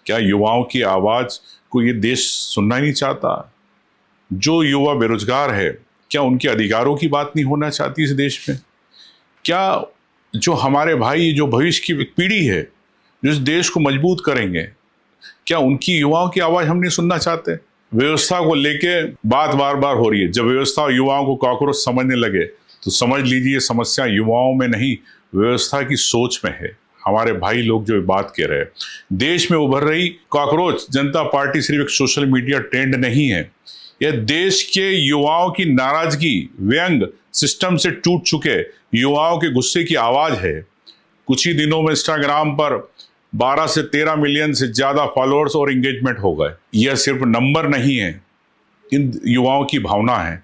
क्या युवाओं की आवाज को ये देश सुनना ही नहीं चाहता? जो युवा बेरोजगार है, क्या उनके अधिकारों की बात नहीं होना चाहती इस देश में? क्या जो हमारे भाई, जो भविष्य की पीढ़ी है, जो इस देश को मजबूत करेंगे, क्या उनकी युवाओं की आवाज हम नहीं सुनना चाहते? व्यवस्था को लेके बात बार बार हो रही है। जब व्यवस्था और युवाओं को कॉकरोच समझने लगे तो समझ लीजिए समस्या युवाओं में नहीं, व्यवस्था की सोच में है। हमारे भाई लोग जो बात कह रहे हैं, देश में उभर रही कॉकरोच जनता पार्टी सिर्फ एक सोशल मीडिया ट्रेंड नहीं है, यह देश के युवाओं की नाराजगी, व्यंग, सिस्टम से टूट चुके युवाओं के गुस्से की आवाज है। कुछ ही दिनों में इंस्टाग्राम पर 12 से 13 मिलियन से ज्यादा फॉलोअर्स और एंगेजमेंट हो गए। यह सिर्फ नंबर नहीं है, इन युवाओं की भावना है।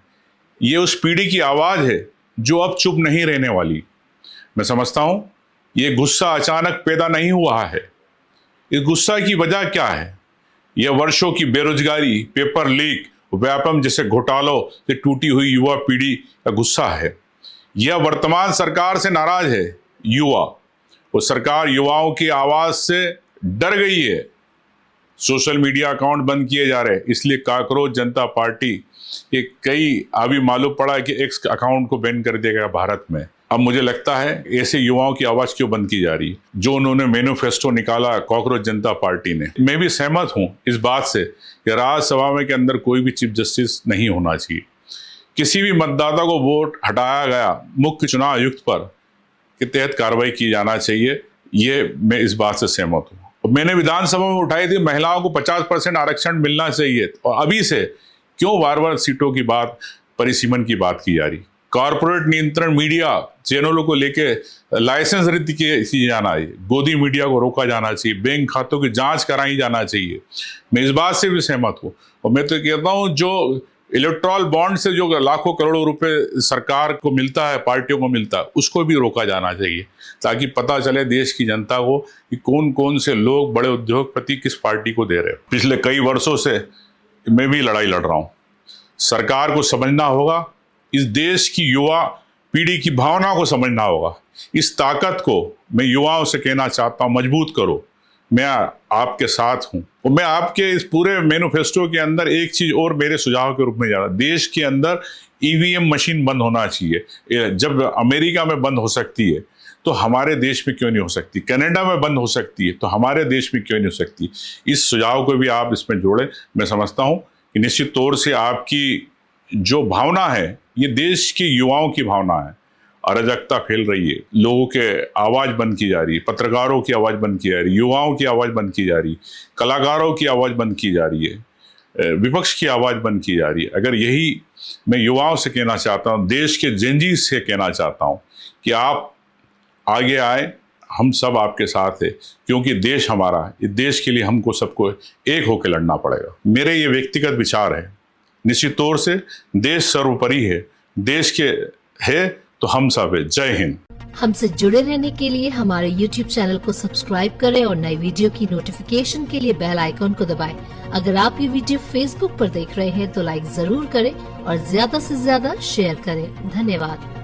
यह उस पीढ़ी की आवाज है जो अब चुप नहीं रहने वाली। मैं समझता हूं यह गुस्सा अचानक पैदा नहीं हुआ है। इस गुस्सा की वजह क्या है? यह वर्षों की बेरोजगारी, पेपर लीक, व्यापम जैसे घोटालों से टूटी हुई युवा पीढ़ी का गुस्सा है। यह वर्तमान सरकार से नाराज है। युवा, वो सरकार युवाओं की आवाज से डर गई है। सोशल मीडिया अकाउंट बंद किए जा रहे हैं, इसलिए कॉकरोच जनता पार्टी के कई अभी मालूम पड़ा है कि एक्स अकाउंट को बैन कर दिया गया भारत में। अब मुझे लगता है ऐसे युवाओं की आवाज क्यों बंद की जा रही है? जो उन्होंने मैनिफेस्टो निकाला कॉकरोच जनता पार्टी ने, मैं भी सहमत हूं इस बात से कि राज्यसभा में के अंदर कोई भी चीफ जस्टिस नहीं होना चाहिए। किसी भी मतदाता को वोट हटाया गया मुख्य चुनाव आयुक्त पर के तहत कार्रवाई की जाना चाहिए, ये मैं इस बात से सहमत हूँ। और मैंने विधानसभा में उठाई थी महिलाओं को 50% आरक्षण मिलना चाहिए, और अभी से क्यों बार बार सीटों की बात, परिसीमन की बात की जा रही? कॉर्पोरेट नियंत्रण मीडिया चैनलों को लेके लाइसेंस रद्द किए जाना है, गोदी मीडिया को रोका जाना चाहिए, बैंक खातों की जांच कराई जाना चाहिए। मैं इस बात से भी सहमत हूँ। और मैं तो कहता हूँ जो इलेक्ट्रॉल बॉन्ड से जो लाखों करोड़ों रुपए सरकार को मिलता है, पार्टियों को मिलता है, उसको भी रोका जाना चाहिए, ताकि पता चले देश की जनता को कि कौन कौन से लोग, बड़े उद्योगपति किस पार्टी को दे रहे हैं। पिछले कई वर्षों से मैं भी लड़ाई लड़ रहा हूँ। सरकार को समझना होगा, इस देश की युवा पीढ़ी की भावना को समझना होगा। इस ताकत को मैं युवाओं से कहना चाहता हूँ, मजबूत करो। मैं आपके साथ हूं। और मैं आपके इस पूरे मैनिफेस्टो के अंदर एक चीज और मेरे सुझाव के रूप में जा रहा, देश के अंदर ईवीएम मशीन बंद होना चाहिए। जब अमेरिका में बंद हो सकती है तो हमारे देश में क्यों नहीं हो सकती? कनाडा में बंद हो सकती है तो हमारे देश में क्यों नहीं हो सकती? इस सुझाव को भी आप इसमें जोड़ें। मैं समझता हूं कि निश्चित तौर से आपकी जो भावना है, ये देश के युवाओं की भावना है। अराजकता फैल रही है, लोगों के आवाज बंद की जा रही है, पत्रकारों की आवाज बंद की जा रही है, युवाओं की आवाज बंद की जा रही है, कलाकारों की आवाज बंद की जा रही है, विपक्ष की आवाज बंद की जा रही है। अगर यही मैं युवाओं से कहना चाहता हूं, देश के जेनजी से कहना चाहता हूं कि आप आगे आए, हम सब आपके साथ है, क्योंकि देश हमारा है। इस देश के लिए हमको सबको एक होकर लड़ना पड़ेगा। मेरे ये व्यक्तिगत विचार है। निश्चित तौर से देश सर्वोपरि है, देश के है तो हम सब है। जय हिंद। हमसे जुड़े रहने के लिए हमारे YouTube चैनल को सब्सक्राइब करें और नई वीडियो की नोटिफिकेशन के लिए बेल आइकॉन को दबाएं। अगर आप ये वीडियो Facebook पर देख रहे हैं तो लाइक जरूर करें और ज्यादा से ज्यादा शेयर करें। धन्यवाद।